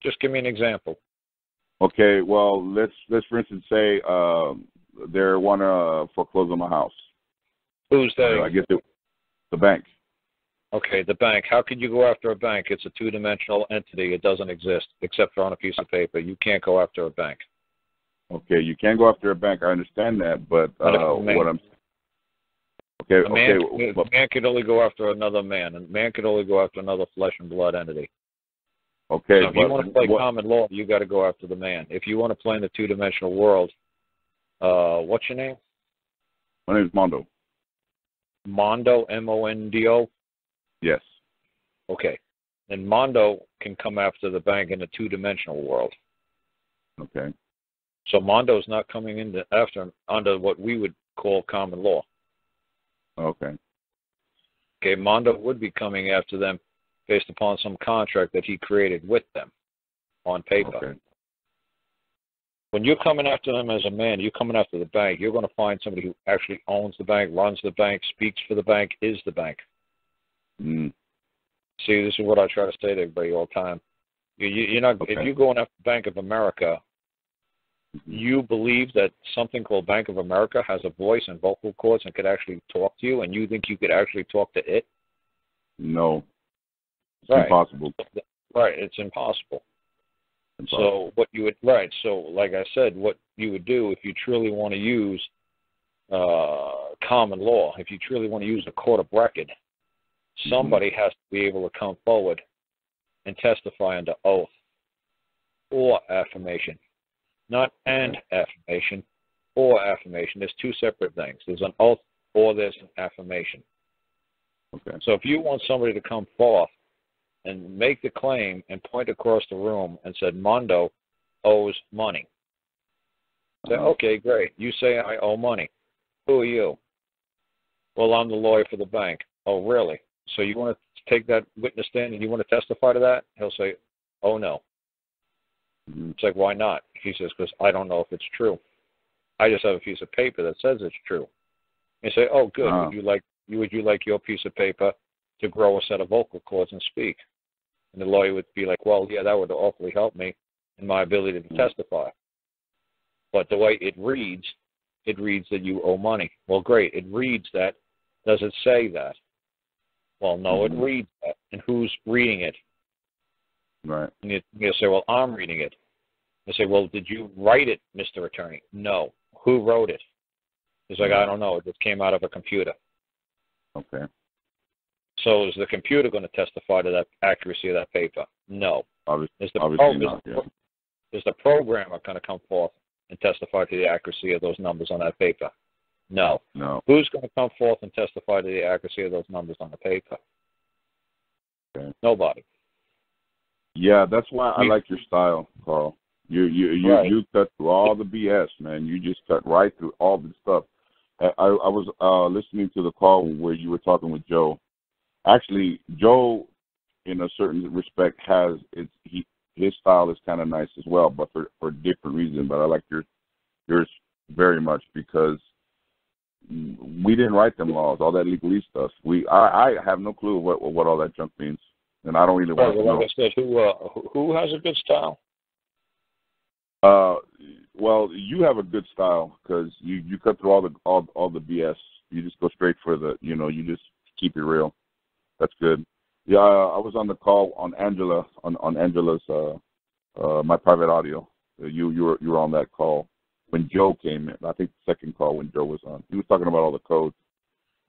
Just give me an example. Okay, well, let's for instance say they want to foreclose on my house. Who's they? I guess the bank. Okay, the bank. How could you go after a bank? It's a two-dimensional entity. It doesn't exist except for on a piece of paper. You can't go after a bank. Okay, you can't go after a bank. I understand that, but what I'm a man could only go after another man, and a man could only go after another flesh and blood entity. Okay, so if you want to play common law, you got to go after the man. If you want to play in the two-dimensional world, what's your name? My name is Mondo. Mondo, M-O-N-D-O? Yes. Okay. And Mondo can come after the bank in the two-dimensional world. Okay. So Mondo's not coming in under what we would call common law. Okay. Okay, Mondo would be coming after them based upon some contract that he created with them on paper. Okay. When you're coming after them as a man, you're coming after the bank, you're going to find somebody who actually owns the bank, runs the bank, speaks for the bank, is the bank. Mm. See, this is what I try to say to everybody all the time. You're not. Okay. If you're going after Bank of America, you believe that something called Bank of America has a voice and vocal cords and could actually talk to you, and you think you could actually talk to it? No. It's right. impossible. Right, it's impossible. So what you would So like I said, what you would do if you truly want to use common law, if you truly want to use a court of record, somebody has to be able to come forward and testify under oath or affirmation, not and affirmation or affirmation. There's two separate things. There's an oath or there's an affirmation. Okay. So if you want somebody to come forth and make the claim and point across the room and said, Mondo owes money. Say, okay, great. You say I owe money. Who are you? Well, I'm the lawyer for the bank. Oh, really? So you want to take that witness stand and you want to testify to that? He'll say, oh, no. It's like, why not? He says, because I don't know if it's true. I just have a piece of paper that says it's true. You say, oh, good. Would you like your piece of paper to grow a set of vocal cords and speak? And the lawyer would be like, well, yeah, that would awfully help me in my ability to testify. But the way it reads that you owe money. Well, great. It reads that. Does it say that? Well, no, it reads that. And who's reading it? Right. And you'll say, well, I'm reading it. You say, well, did you write it, Mr. Attorney? No. Who wrote it? He's like, I don't know. It just came out of a computer. Okay. So is the computer going to testify to that accuracy of that paper? No. Obviously not. Yeah. Is the programmer going to come forth and testify to the accuracy of those numbers on that paper? No. No. Who's going to come forth and testify to the accuracy of those numbers on the paper? Okay. Nobody. Yeah, that's why I like your style, Carl. You cut through all the BS, man. You just cut right through all the stuff. I was listening to the call where you were talking with Joe. Actually, Joe, in a certain respect, his style is kind of nice as well, but for different reasons. But I like yours very much because we didn't write them laws, all that legalese stuff. I have no clue what all that junk means, and I don't really want to know. Like I said, who has a good style? Well, you have a good style because you cut through all the BS. You just go straight for you just keep it real. That's good. Yeah, I was on the call on Angela on Angela's my private audio. You were on that call when Joe came in. I think the second call when Joe was on. He was talking about all the codes.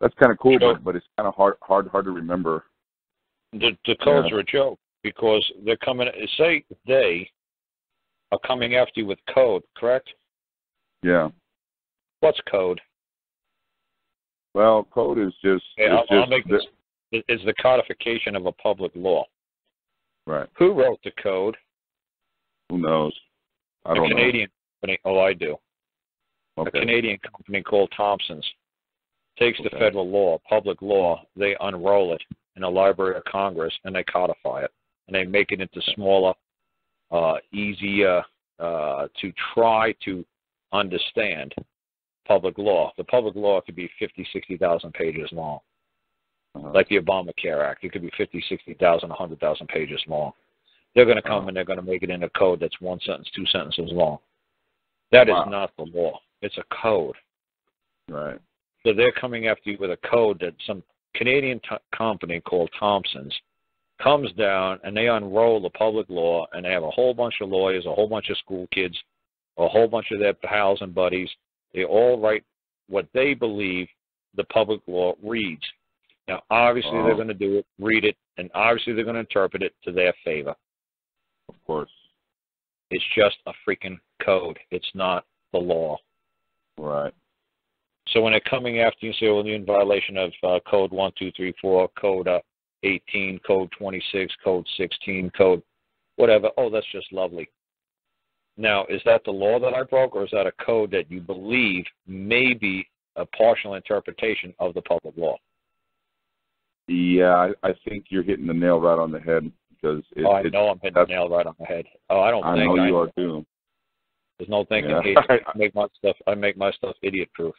That's kind of cool, but it's kind of hard to remember. The codes are a joke because they're coming. Say they are coming after you with code, correct? Yeah. What's code? Well, code is just. It's the codification of a public law. Right. Who wrote the code? Who knows? I don't know. A Canadian company. Oh, I do. Okay. A Canadian company called Thompson's takes the federal law, public law, they unroll it in the Library of Congress, and they codify it. And they make it into smaller, easier to try to understand public law. The public law could be 50, 60,000 pages long. Like the Obamacare Act, it could be 50, 60,000, 100,000 pages long. They're going to come and they're going to make it in a code that's one sentence, two sentences long. That is not the law. It's a code. Right. So they're coming after you with a code that some Canadian company called Thompson's comes down and they unroll the public law, and they have a whole bunch of lawyers, a whole bunch of school kids, a whole bunch of their pals and buddies. They all write what they believe the public law reads. Now, obviously, they're going to do it, read it, and obviously they're going to interpret it to their favor. Of course. It's just a freaking code. It's not the law. Right. So when they're coming after you, say, well, you're in violation of Code 1234, Code 18, Code 26, Code 16, Code whatever. Oh, that's just lovely. Now, is that the law that I broke, or is that a code that you believe may be a partial interpretation of the public law? Yeah, I think you're hitting the nail right on the head, because I know I'm hitting the nail right on the head. Oh, I know you are too. There's no thinking. Yeah. I make my stuff idiot proof.